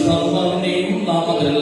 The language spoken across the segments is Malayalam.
പരിശുദ്ധാത്മാവിന്റെയും നാമത്തിൽ.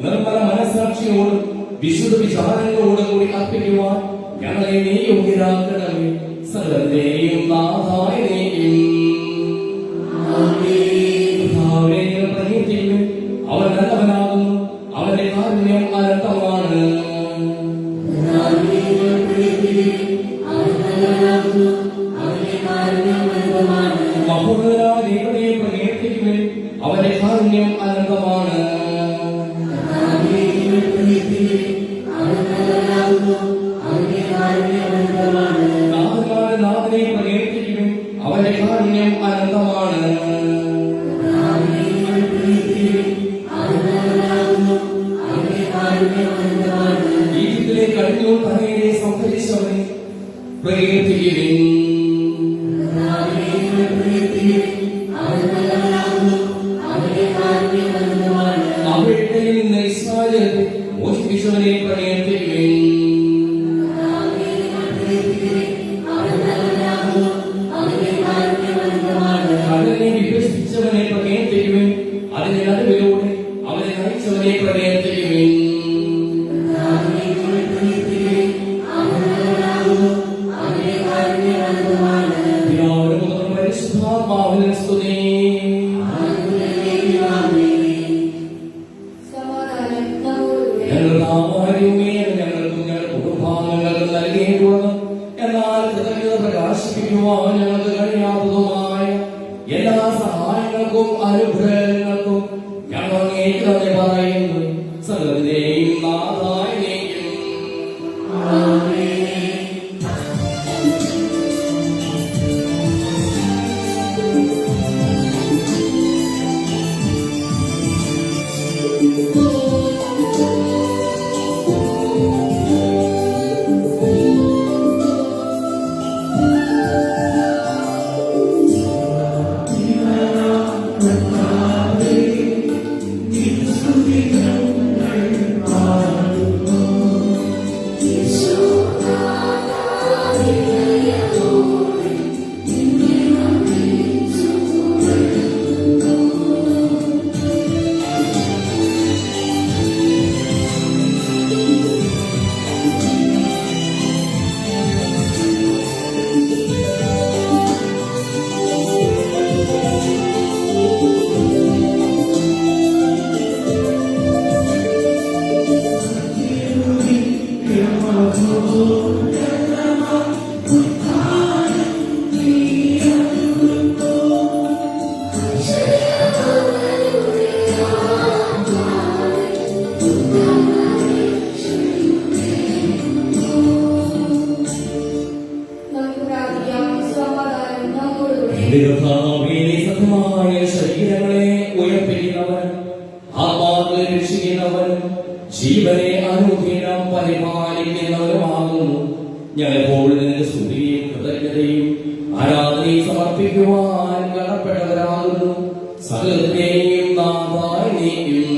നിർമ്മല മനസ്സാക്ഷിയോടും വിശുദ്ധ വിചാരങ്ങളോടും കൂടി അർപ്പിക്കുവാൻ ഞങ്ങളെ നീ യോഗ്യരാക്കണമേ. സകലത്തെയും നാഥായ നീയും. കർത്താവേ, ഞങ്ങൾ പ്രകീർത്തിക്കും. അവൻ നല്ലവനാകുന്നു, അവന്റെ കാരുണ്യം അനന്തമാണ്. മഹോന്നതനായ ദൈവത്തെ പ്രകീർത്തിക്കുവിൻ, അവന്റെ കാരുണ്യം അനന്തമാണ്. നാഥനായ നാഥനെ പ്രകീർത്തിക്കുവിൻ, അവന്റെ കാരുണ്യം അനന്തമാണ്. ഈജിപ്തിലെ കഴിഞ്ഞു തലയിലെ സംഭരിച്ചവനെ പ്രകീർത്തിക്കുവിൻ. അവിടയിൽ നിന്ന് ഇസ്രായേലിനെ മോചിപ്പിച്ചവനെ പ്രകീർത്തിക്കുവിൻ. കടലിനെ വിഭജിച്ചവനെ പ്രകീർത്തിക്കുവിൻ. അതിന്റെ നടുവിലൂടെ അവനെ നയിച്ചവനെ പ്രകീർത്തിക്കുവിൻ. പിതാവിനും പുത്രനും പരിശുദ്ധാത്മാവിനും സ്തുതി. ഞങ്ങളുടെ ആഹാരവുമേ ഞങ്ങൾക്കും ഞങ്ങളുടെ കുടുംബാംഗങ്ങൾക്കും നൽകിയിട്ടുള്ളത്, എന്നാൽ കൃതജ്ഞത പ്രകാശിപ്പിക്കുവാൻ ഞങ്ങൾക്ക് കഴിയാത്തതുമായ എല്ലാ സഹായങ്ങൾക്കും അനുഗ്രഹങ്ങൾക്കും ഞങ്ങൾ അങ്ങേക്ക് നന്ദി പറയുന്നു. സകലത്തെയും നാഥായ നീയും. സത്യമായ ശരീരങ്ങളെ ഉയർപ്പിക്കുന്നവൻ, ആത്മാക്കളെ രക്ഷിക്കുന്നവൻ, ജീവനെ അനുദിനം പരിപാലിക്കുന്നവരുമാകുന്നു. ഞങ്ങളെപ്പോഴും നിന്റെ സ്തുതിയും കൃതജ്ഞതയും ആരാധനയും സമർപ്പിക്കുവാൻ കടപ്പെട്ടവരാകുന്നു. സകലത്തെയും നാഥായ നീയും.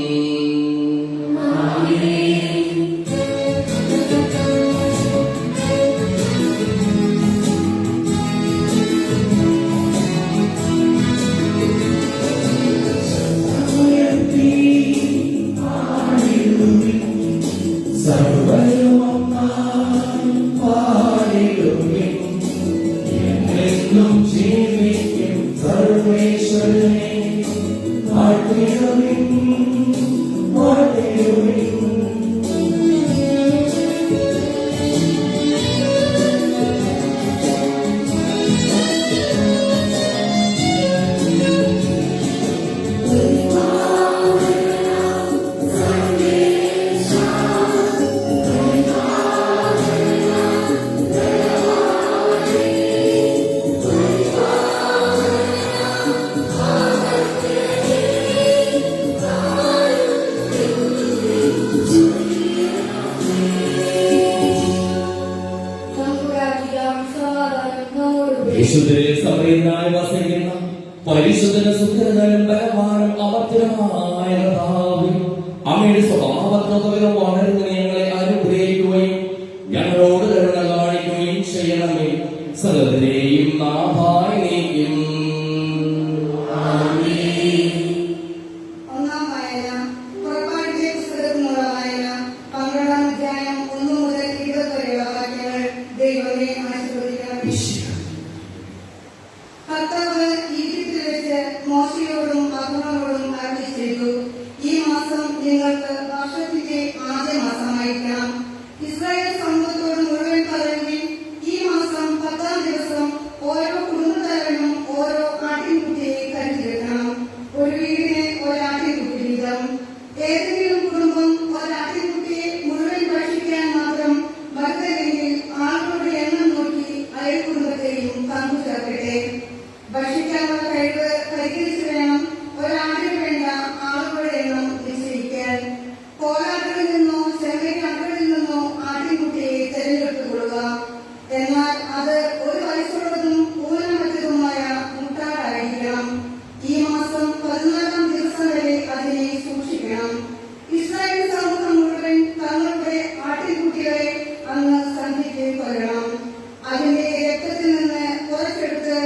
ജീവിക്കും സർവേശ്വരനെ വാഴ്ത്തിടുവിൻ, വാഴ്ത്തിടുവിൻ. യേശുവിനെ സമയനായി വസിക്കുന്ന പരിശുദ്ധന സുന്ദരനും ബലവാനും അമർത്യനുമായ കർത്താവേ, അങ്ങയുടെ സ്വഭാവത്വം വളർന്ന് ഞങ്ങളെ അനുഗ്രഹിക്കുകയും ഞങ്ങളോട് കരുണ കാണിക്കുകയും ചെയ്യണമേ. സകലത്തെയും നാഥായ നീയും. ഒന്നാം വായന. പുറപ്പാടിന്റെ പുസ്തകത്തിനുള്ള വായന 12-ാം അധ്യായം 1 മുതൽ 20 വരെയുള്ള വാക്യങ്ങൾ ദൈവമേ ആശീർവദിക്കണമേ. നിങ്ങൾക്ക് വർഷത്തിന്റെ ആദ്യ മാസമായിരിക്കണം. ഇസ്രായേൽ സമൂഹത്തോട് മുഴുവൻ പറയുകയും ഈ മാസം 10-ാം ദിവസം ഓരോ കുടുംബത്തലവനും ഓരോ ആട്ടിൻകുട്ടിയെ കരുതിവെക്കണം. ഒരു വീടിന് ഒരാട്ടിൻകുട്ടി വീതം. ഏതെങ്കിലും കുടുംബം ഒരാട്ടിൻകുട്ടിയെ മുഴുവൻ ഭക്ഷിക്കാൻ മാത്രം ഭക്തരെങ്കിൽ ആളുകളുടെ എണ്ണം നോക്കി അയൽ കുടുംബത്തെയും പങ്കു ചേർക്കട്ടെ. ഭക്ഷിക്കാനുള്ള കഴിവ് പരിഹരിച്ചു വേണം ഒരാടിന് വേണ്ട ആളുകളുടെ എണ്ണം നിശ്ചയിക്കാൻ. പോരാട്ടങ്ങളിൽ നിന്നോ ചെറുകളിൽ നിന്നോ ആട്ടിൻകുട്ടിയെ തെരഞ്ഞെടുത്തുകൊള്ളുക. എന്നാൽ അത് ഒരു വയസ്സുള്ളതും ഊനമറ്റതുമായ മുട്ടാടായിരിക്കണം. ഈ മാസം 14-ാം ദിവസം വരെ അതിനെ സൂക്ഷിക്കണം. ഇസ്രായേൽ സമൂഹം മുഴുവൻ തങ്ങളുടെ ആട്ടിൻകുട്ടികളെ അന്ന് സന്ധ്യയ്ക്ക് കൊല്ലണം. അതിന്റെ രക്തത്തിൽ നിന്ന് കുറച്ചെടുത്ത്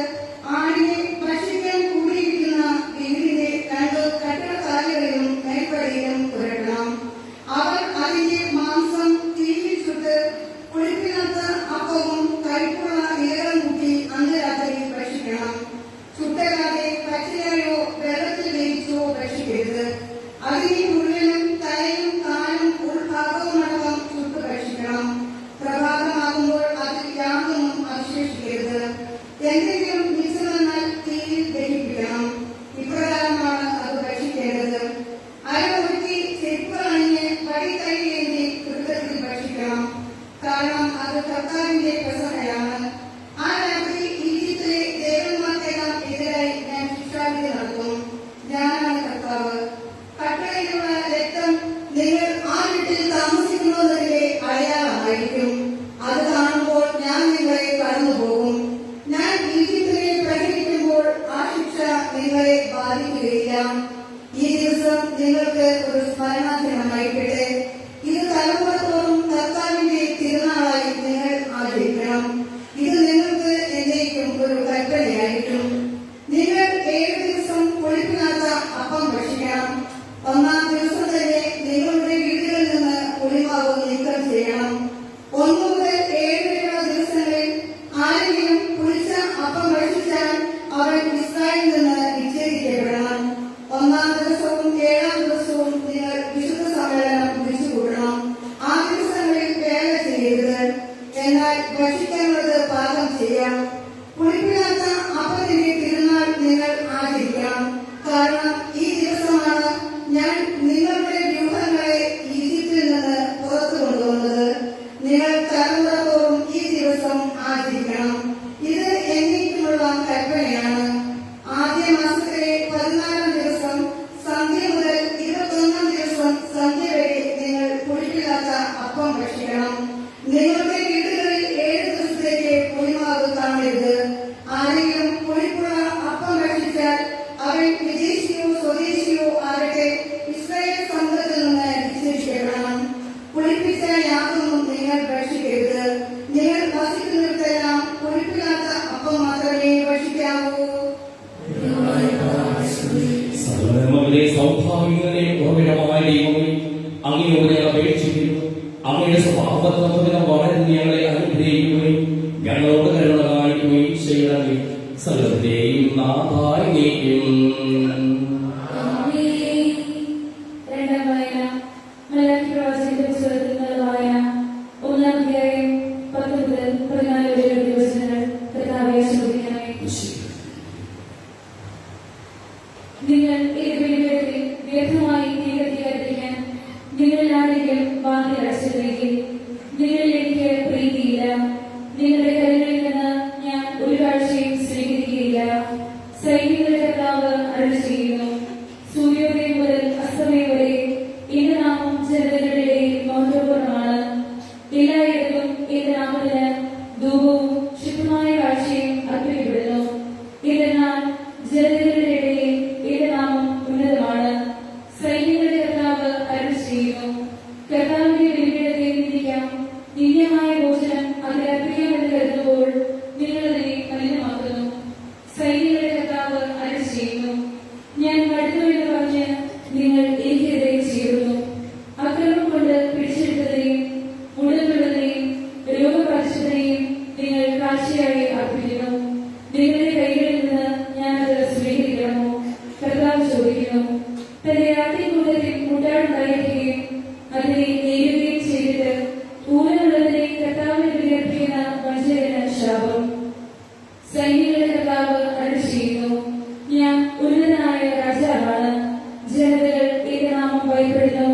ആടിനെ ഭക്ഷിക്കാൻ കൂടിയിരിക്കുന്ന വീടിന്റെ 2 കട്ടിളക്കാലുകളിലും മേൽപ്പടിയിലും പുരട്ടണം. അവർ അതിന്റെ മാംസം തീയിൽ ചുട്ട് പുളിപ്പില്ലാത്ത അപ്പവും കയ്പുള്ള ഇലകളും കൂട്ടി അന്ന് രാത്രി ഭക്ഷിക്കണം. ചുട്ടല്ലാതെ പച്ചയായോ വെള്ളത്തിൽ വേവിച്ചോ ഭക്ഷിക്കരുത്. അതിനെ മുഴുവനും തലയും കാലും ഉൾഭാഗവുമടക്കം ചുട്ട് ഭക്ഷിക്കണം. പ്രഭാതമാകുമ്പോൾ അതിൽ യാതൊന്നും അവശേഷിക്കരുത്. എന്തെങ്കിലും മിച്ചം വന്നാൽ തീയിൽ ദഹിപ്പിക്കണം. ഇപ്രകാരമാണ് അത് ഭക്ഷിക്കേണ്ടത്. അരമൊരുക്കി ചെരുപ്പ് അണിഞ്ഞ് വടി കൈയേന്തി വൃത്തത്തിൽ ഭക്ഷിക്കണം. കാരണം അത് കർത്താവിന്റെ പ്രസന്നയാണ്. ആ രാത്രി ഈജിപ്തിലെ ദേവന്മാർക്കെല്ലാം എതിരായി ഞാൻ ശിക്ഷാവിധി നടത്തും. ഞാനാണ് കർത്താവ്. കട്ടളയിലുള്ള രക്തം നിങ്ങൾ ആ വീട്ടിൽ താമസിക്കുന്നതിന്റെ അടയാളമായിരിക്കും. അത് കാണുമ്പോൾ ഞാൻ നിങ്ങളെ കടന്നുപോകും. ഞാൻ ഈജിപ്തിനെ പ്രഹരിക്കുമ്പോൾ ആ ശിക്ഷ നിങ്ങളെ ബാധിക്കുകയില്ല. ഈ ദിവസം നിങ്ങൾക്ക് ഒരു സ്മരണാദിനമായിരിക്കട്ടെ. ഇത് തലമുറത്തോറും കർത്താവിന്റെ തിരുനാളായി നിങ്ങൾ ആചരിക്കണം. ഇത് നിങ്ങൾക്ക് എന്നേക്കും ഒരു കൽപ്പനയായിരിക്കും. നിങ്ങൾ 7 ദിവസം പുളിപ്പില്ലാത്ത അപ്പം ഭക്ഷിക്കണം. 1-ാം ദിവസം തന്നെ നിങ്ങളുടെ വീടുകളിൽ നിന്ന് പുളിമാവ് നീക്കം ചെയ്യണം. 1 മുതൽ 7 വരെയുള്ള ദിവസങ്ങളിൽ ആരെങ്കിലും പുളിച്ച അപ്പം ഭക്ഷിച്ചാൽ അവൻ ഇസ്രായേലിൽ നിന്ന് വിച്ഛേദിക്കപ്പെടണം. 1-ാം ദിവസവും 7-ാം ദിവസവും നിങ്ങൾ വിശുദ്ധ സമ്മേളനം വിളിച്ചുകൂടണം. ആ ദിവസങ്ങളിൽ വേല ചെയ്യരുത്. എന്നാൽ ഭക്ഷിക്കാനുള്ളത് പാകം ചെയ്യാം. പുളിപ്പില്ലാത്ത അപ്പത്തിന്റെ തിരുനാൾ നിങ്ങൾ ആചരിക്കണം. കാരണം ഈ ദിവസമാണ് ഞാൻ നിങ്ങളുടെ വ്യൂഹങ്ങളെ ഈജിപ്തിൽ നിന്ന് പുറത്തു കൊണ്ടുവന്നത്. നിങ്ങൾ തലമുറത്തോറും ഈ ദിവസം ആചരിക്കണം. ഇത് എന്നേക്കുമുള്ള കൽപ്പനയാണ്. ആദ്യ മാസത്തിലെ 14-ാം ദിവസം സന്ധ്യ മുതൽ 21-ാം ദിവസം സന്ധ്യ വരെ നിങ്ങൾ പുളിപ്പില്ലാത്ത അപ്പം ഭക്ഷിക്കണം. നിങ്ങളുടെ വീടുകളിൽ 7 ദിവസത്തേക്ക് പുളിമാവ് കാണരുത്. ആരെങ്കിലും പുളിപ്പുള്ള അപ്പം ഭക്ഷിച്ചാൽ അവൻ വിദേശിയോ സ്വദേശിയോ ആകട്ടെ ഇസ്രായേൽ സമൂഹത്തിൽ നിന്ന് വിച്ഛേദിക്കപ്പെടണം. പുളിപ്പിച്ച യാതൊന്നും നിങ്ങൾ ഭക്ഷിക്കരുത്. നിങ്ങൾ വസിക്കുന്നിടത്തെല്ലാം പുളിപ്പില്ലാത്ത അപ്പം മാത്രമേ ഭക്ഷിക്കാവൂ. സർവ്വമകളെ സൗഭാഗ്യങ്ങളെ ഉറവിടമായ ദൈവമേ, അങ്ങയോട് അപേക്ഷിക്കുന്നു. അങ്ങയുടെ സ്വഭാവതത്വത്തിന് വളർന്ന് ഞങ്ങളെ അനുഗ്രഹിക്കുകയും ഞങ്ങളോട് കരുണ കാണിക്കുകയും ചെയ്യണമേ. സകലത്തെയും നാഥായി നീക്കും. നിങ്ങൾ വ്യർത്ഥമായി തീകത്തിക്കാൻ നിങ്ങളാരെങ്കിലും വാങ്ങി അടച്ചില്ലെങ്കിൽ നിങ്ങൾ എനിക്ക് പ്രീതിയില്ല. നിങ്ങളുടെ കരങ്ങളിൽ നിന്ന് ഞാൻ ഒരു കാഴ്ചയും സ്വീകരിക്കുകയില്ല. സൈന്യങ്ങളുടെ കർത്താവ് അരുളിച്ചെയ്യുന്നു. സൂര്യോദയം മുതൽ അസ്തമയം വരെ എന്റെ നാമം ജനതകളുടെ ഇടയിൽ മഹത്വപൂർണ്ണമാണ്. എല്ലായിടത്തും എന്റെ നാമത്തിന് ധൂപവും ശുദ്ധമായ കാഴ്ചയും അർപ്പിക്കപ്പെടുന്നു. എന്നാൽ ജനതകളുടെ ഇടയിൽ എന്റെ നാമം ഉന്നതമാണ്. സൈന്യങ്ങളുടെ കർത്താവ് അരുളിച്ചെയ്യുന്നു. കർത്താവിന്റെ ബലിപീഠത്തെ നിന്ദിക്കാം. നിന്ദ്യമായ ഭോജനം അതിലർപ്പിക്കാമെന്ന് കരുതുമ്പോൾ നിങ്ങൾ അതിനെ മലിനമാക്കുന്നു. സൈന്യങ്ങളുടെ കർത്താവ് അരുളിച്ചെയ്യുന്നു. ഞാൻ മടുത്തു എന്ന് പറഞ്ഞ് നിങ്ങൾ എനിക്കെതിരെ ചേരുന്നു. അക്രമം കൊണ്ട് പിടിച്ചെടുത്തതിനെയും മുഴുവനുള്ളതിനെയും രോഗബാധിച്ചതിനെയും നിങ്ങൾ കാഴ്ചയായി അർപ്പിക്കുന്നു. നിങ്ങളുടെ കൈകളിൽ നിന്ന് ഞാനത് സ്വീകരിക്കണമോ? കർത്താവ് ചോദിക്കുന്നു. തന്റെ രാത്രികൂട്ടത്തിൽ കൂട്ടാടുണ്ടായിരിക്കുകയും അതിനെ നേരുകയും ചെയ്തിട്ട് ഊനമുള്ളതിനെ കർത്താവിനെ വിലർപ്പിക്കുന്ന വഞ്ചകന് ശാപം. സൈന്യങ്ങളുടെ കർത്താവ് അരുളി ചെയ്യുന്നു, ഞാൻ ഉന്നതനായ രാജാവാണ്, ജനതകൾ എന്റെ നാമം ഭയപ്പെടുന്നു.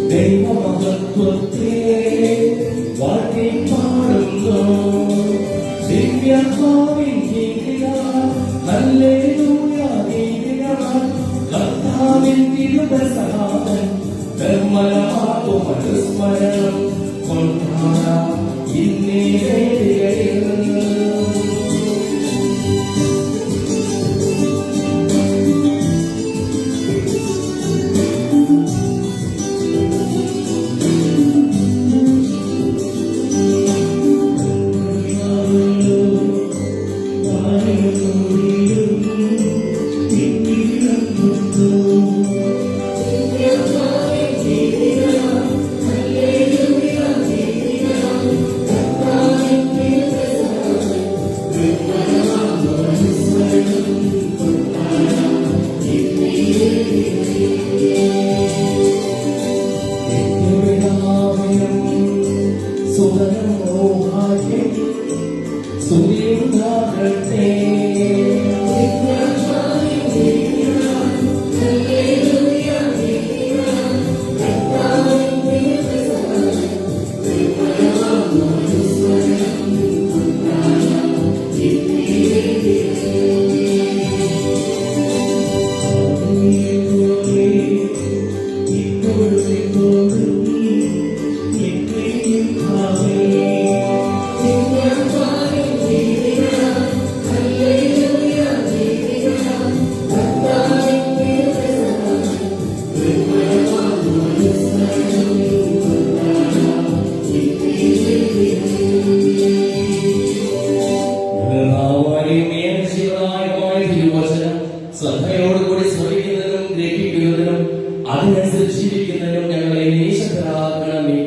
ദൈവമഹത്വത്തെ വാഴ്ത്തിപ്പാടുന്നു. ദിവ്യാത്മാവിൻ ഗീതികളാൽ ഹല്ലേലൂയ ഗീതികളാൽ കർത്താവിൻ തിരുപ്രസാദം നിർമ്മലമാകും അനുസ്മരണം കൊണ്ടാടാം ഇന്നീ വേദികളിൽ. ശ്രദ്ധയോടുകൂടി ശ്രമിക്കുന്നതിനും ഗ്രഹിക്കുന്നതിനും അതിനനുസരിച്ച് ജീവിക്കുന്നതിനും ഞങ്ങളെ ശക്തരാക്കണമേ.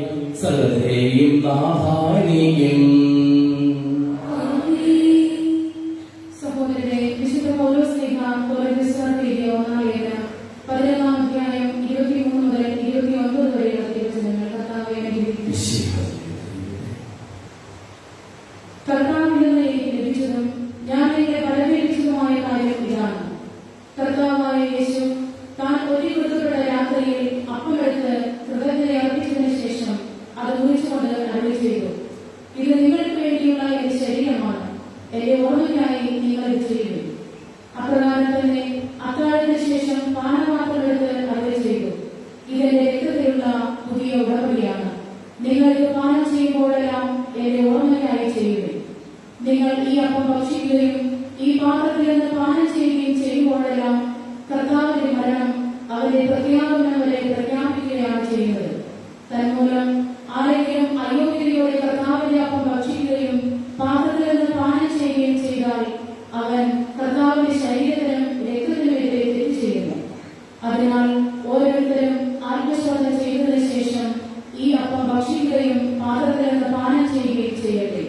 സകലത്തെയും നാഥാനീയം. സഹോദരരെ, വിശുദ്ധ പൗലോസ്ലീഹ കൊരിന്ത്യർക്കെഴുതിയ 1-ാം ലേഖനം 11-ാം അധ്യായം 23 മുതൽ 29 വരെയുള്ള തിരുവചനങ്ങൾ കർത്താവെ അനുഗ്രഹിക്കട്ടെ. കർത്താവിൽ നിന്ന് എനിക്ക് ലഭിച്ചതും ഞാൻ നിങ്ങളെ ഫലമേൽപ്പിച്ചതുമായ കാര്യം ഇതാണ്: കർത്താവായ യേശു താൻ ഒറ്റിക്കൊടുക്കപ്പെട്ട രാത്രിയിൽ അപ്പമെടുത്ത് കൃതജ്ഞത അർപ്പിച്ചതിനു ശേഷം അത് മുറിച്ചുകൊണ്ട് അരുളി ചെയ്തു, ഇത് നിങ്ങൾക്ക് വേണ്ടിയുള്ള എന്റെ ശരീരമാണ്, എന്റെ ഓർമ്മയ്ക്കായി നിങ്ങൾ ഇത് ചെയ്യുന്നു. അപ്രകാരം തന്നെ അത്താഴത്തിന് ശേഷം പാനപാത്രമെടുത്ത് അരുളി ചെയ്തു, ഇതെന്റെ രക്തത്തിലുള്ള പുതിയ ഉടമ്പടിയാണ്, നിങ്ങൾ ഇത് പാനം ചെയ്യുമ്പോഴെല്ലാം എന്റെ ഓർമ്മയ്ക്കായി ചെയ്യുന്നു. നിങ്ങൾ ഈ അപ്പം ഭക്ഷിക്കുകയും ഈ പാത്രത്തിൽ നിന്ന് പാനം ചെയ്യുകയും ചെയ്യുമ്പോഴെല്ലാം കർത്താവിന്റെ മരണം അവരെ പ്രത്യാഗമനം വരെ പ്രഖ്യാപിക്കുകയാണ് ചെയ്യുന്നത്. തന്മൂലം ആരെങ്കിലും അയോഗ്യതയോടെ കർത്താവിന്റെ അപ്പം ഭക്ഷിക്കുകയും പാത്രത്തിൽ നിന്ന് പാനം ചെയ്യുകയും ചെയ്താൽ അവൻ കർത്താവിന്റെ ശരീരത്തിനും രക്തത്തിനുമെതിരെ തെറ്റ് ചെയ്യുന്നു. അതിനാൽ ഓരോരുത്തരും ആത്മശോധന ചെയ്തതിനു ശേഷം ഈ അപ്പം ഭക്ഷിക്കുകയും പാത്രത്തിൽ നിന്ന് പാനം ചെയ്യുകയും ചെയ്യട്ടെ.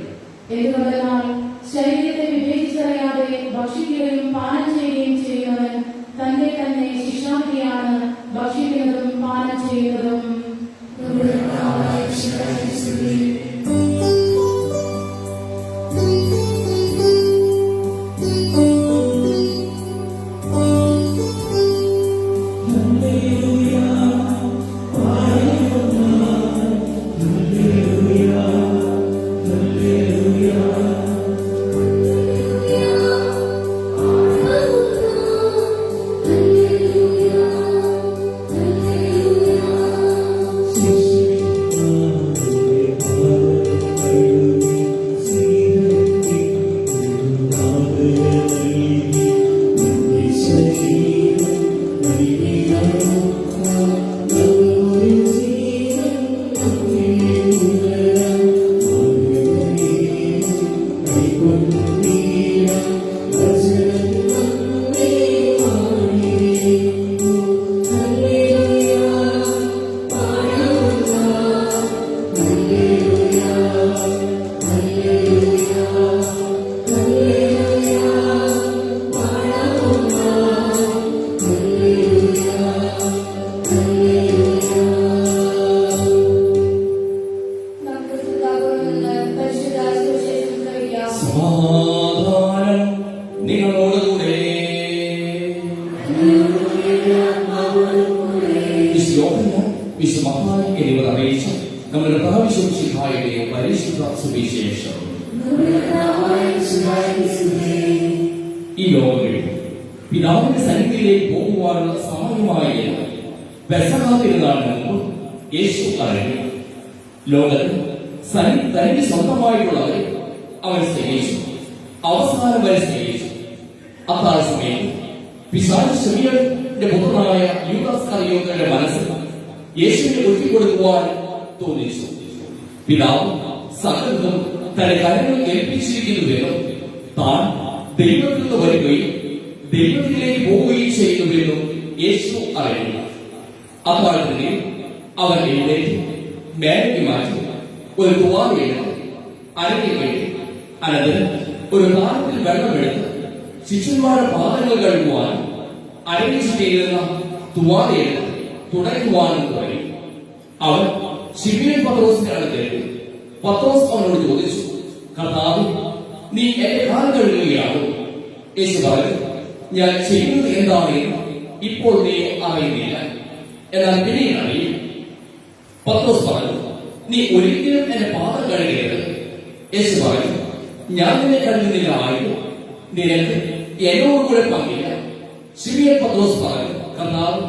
എന്തുകൊണ്ടെന്നാൽ ശരീരത്തെ വിവേചിച്ചറിയാതെ ഭക്ഷിക്കുകയും പാനം ചെയ്യുകയും ചെയ്യുന്നവൻ തന്റെ തന്നെ ശിക്ഷാവിധിയാണ് ഭക്ഷിക്കുന്നതും പാനം ചെയ്യുന്നതും. Hallelujah. വിശുദ്ധമായി എന്നിവർ അറിയിച്ച നമ്മുടെ കർത്താവിശുദ്ധിയായ പരിശുദ്ധ സുവിശേഷം. ഈ ലോകത്തിൽ പിതാവിന്റെ സന്നിധിയിലേക്ക് പോകുവാനുള്ള സമയമായ പെസഹ തിരുനാളിന് മുമ്പ് യേശു അറിഞ്ഞു. ലോകത്തിൽ തനിക്ക് സ്വന്തമായിട്ടുള്ളവരെ അവൻ സ്നേഹിച്ചു, അവസാനം വരെ സ്നേഹിച്ചു. അത്താഴ സമയത്ത് പിശാച് ശമീയന്റെ പുത്രനായ യൂദാസ് ഇസ്കറിയോത്തിന്റെ മനസ്സിൽ യേശുവിനെ ഒറ്റിക്കൊടുക്കുവാൻ തോന്നിച്ചു. പിതാവ് സകലതും തന്റെ കരങ്ങളിൽ ഏൽപ്പിച്ചിരിക്കുന്നുവെന്നും താൻ ദൈവത്തിൽ നിന്ന് വരികയും ദൈവത്തിലേക്ക് പോവുകയും ചെയ്യുന്നുവെന്നും യേശു അറിയുന്നു. അത്താഴത്തിന് അവൻ എഴുന്നേറ്റ് മേലേക്ക് മാറ്റി ഒരു തുവാലയെടുത്ത് അരയ്ക്ക് വേണ്ടി അനന്തരം ഒരു താരത്തിൽ വെള്ളമെടുത്ത് ശിഷ്യന്മാരുടെ പാദങ്ങൾ കഴുകുവാനും അരങ്ങി ചെയ്തിരുന്ന തുവാലയെടുത്ത് തുടയ്ക്കുവാനും തുടങ്ങി. അവൻ ശിമയോൻ പത്രോസിന്റെ അടുത്തേക്ക്. പത്രോസ് അവനോട് ചോദിച്ചു, കർത്താവേ, നീ എന്റെ കാൽ കഴുകുകയാണോ? യേശു പറഞ്ഞു, ഞാൻ ചെയ്യുന്നത് എന്താണെന്ന് ഇപ്പോൾ നീ അറിയുന്നില്ല, എന്നാൽ പിന്നീട് അറിയും. പത്രോസ് പറഞ്ഞു, നീ ഒരിക്കലും എന്റെ പാദം കഴുകരുത്. യേശു പറഞ്ഞു, ഞാൻ നിന്നെ കഴുകുന്നില്ലായിരുന്നു, നിനക്ക് എന്നോട് കൂടെ പങ്കില്ല. ശിമയോൻ പത്രോസ് പറഞ്ഞു, കർത്താവ്,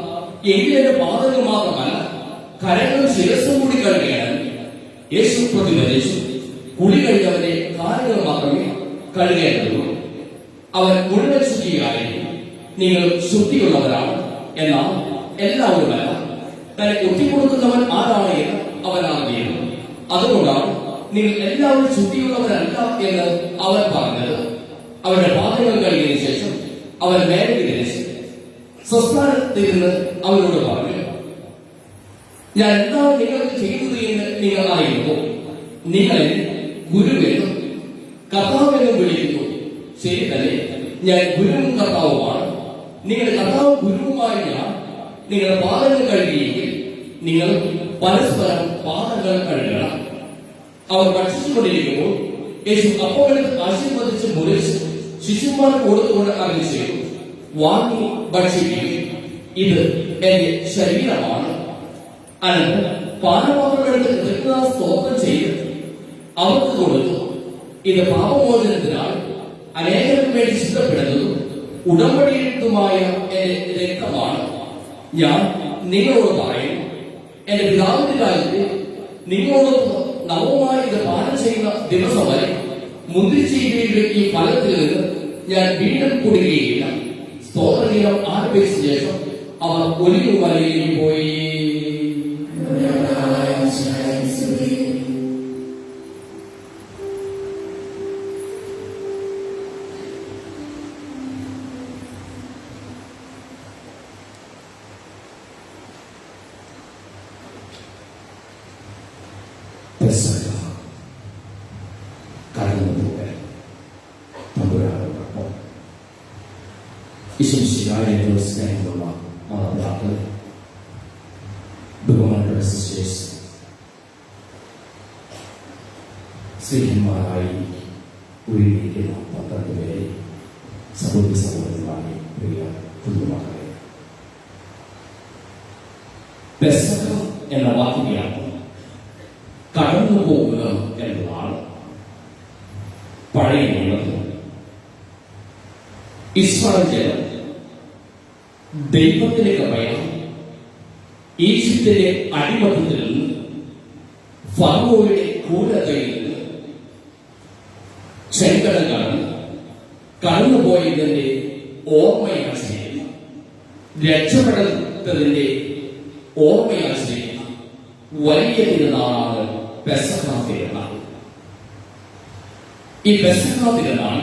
എങ്കിൽ എന്റെ പാദങ്ങൾ മാത്രമല്ല കരങ്ങളും ശിരസും കൂടി കഴുകയാണ്. യേശു പ്രതിഫലിച്ചു, കുളി കഴിഞ്ഞവന്റെ കാലുകൾ മാത്രമേ കഴുകേണ്ടതുള്ളൂ. അവൻ മുഴുവൻ ശുദ്ധിയായിരിക്കും. നിങ്ങൾ ശുദ്ധിയുള്ളവരാണ്, എന്നാൽ എല്ലാവരുമല്ല. തന്നെ ഒറ്റിക്കൊടുക്കുന്നവൻ ആരാണ് എന്ന് അവൻ അറിയുന്നു. അതുകൊണ്ടാണ് നിങ്ങൾ എല്ലാവരും ശുദ്ധിയുള്ളവരല്ല എന്ന് അവൻ പറഞ്ഞത്. അവരുടെ പാദങ്ങൾ കഴുകിയതിനു ശേഷം അവൻ മേലേക്ക് തിരിച്ചു സ്വസ്ഥാനത്തിൽ നിന്ന് അവരോട് പറഞ്ഞു, ഞാൻ എന്താണ് നിങ്ങൾക്ക് ചെയ്തത് എന്ന് നിങ്ങൾ അറിയുന്നു. നിങ്ങളെ ഗുരുവെന്നും കർത്താവെന്നും വിളിക്കുന്നു. ശരി തന്നെ, ഞാൻ ഗുരുവും കർത്താവുമാണ്. നിങ്ങളുടെ കർത്താവ് ഗുരുവുമായ ഞാൻ നിങ്ങളുടെ പാദങ്ങൾ കഴുകിയെങ്കിൽ നിങ്ങൾ പരസ്പരം പാദങ്ങൾ കഴുകണം. അവർ ഭക്ഷിച്ചുകൊണ്ടിരിക്കുമ്പോൾ യേശു അപ്പോഴെടുത്ത് ആശീർവദിച്ച് മുറിച്ച് ശിശുമാർക്ക് കൊടുത്തുകൊണ്ട് അറിഞ്ഞു ചെയ്തു, വാങ്ങി ഭക്ഷിക്കുകയും ഇത് എന്റെ ശരീരമാണ്. അനന്തരം പാനപാത്രമെടുത്ത് കൃത്യത സ്തോത്രം ചെയ്ത് അവർക്ക് കൊടുത്തു, ഇത് പാപമോചനത്തിനാൽ അനേകർക്ക് വേണ്ടി ചിന്തപ്പെടുന്നതും ഉടമ്പടിയുമായ എന്റെ രക്തമാണ്. ഞാൻ നിങ്ങളോട് പറയുന്നു, എന്റെ പിതാവിന്റെ കാര്യത്തിൽ നിങ്ങളോട് നവമായി ഇത് പാനം ചെയ്യുന്ന ദിവസം വരെ മുന്തിരിച്ചീരയുടെ ഈ ഫലത്തിൽ നിന്ന് ഞാൻ വീണ്ടും കുടുങ്ങുകയില്ല. സ്തോത്രഗീതം ആരംഭിച്ച ശേഷം അവർ ഒലിവ് മലയിലേക്ക് പോയി. സ്നേഹമുള്ള മാതാപിതാക്കൾ, ബഹുമാനപ്പെട്ട സിസ്റ്റേഴ്സ്, സ്നേഹന്മാരായി ഉയർന്നിരിക്കുന്ന 12 പേരെ, സഹോദരി സഹോദരന്മാരെ, പ്രിയ കുടുംബമക്കളെ, പെസഹ എന്ന വാക്കിനെയാണ് കടന്നു പോകുക എന്നതാണ്. പഴയ നിയമത്തിൽ ഇസ്രായേൽ ജനം ദൈവത്തിലേക്ക് ഭയം ഈജിപ്തിലെ അടിമത്തത്തിൽ നിന്ന്, ഫറവോയുടെ ക്രൂരതയിൽ നിന്ന് ചെങ്കടൽ കടന്നുപോയതിന്റെ ഓർമ്മയാശ്രയിക്കുന്ന, രക്ഷപ്പെടുത്തതിന്റെ ഓർമ്മയാശ്രയിക്കുന്ന വലിയ തിരുനാളാണ് പെസഹ തിരുനാൾ. ഈ പെസഹ തിരുനാൾ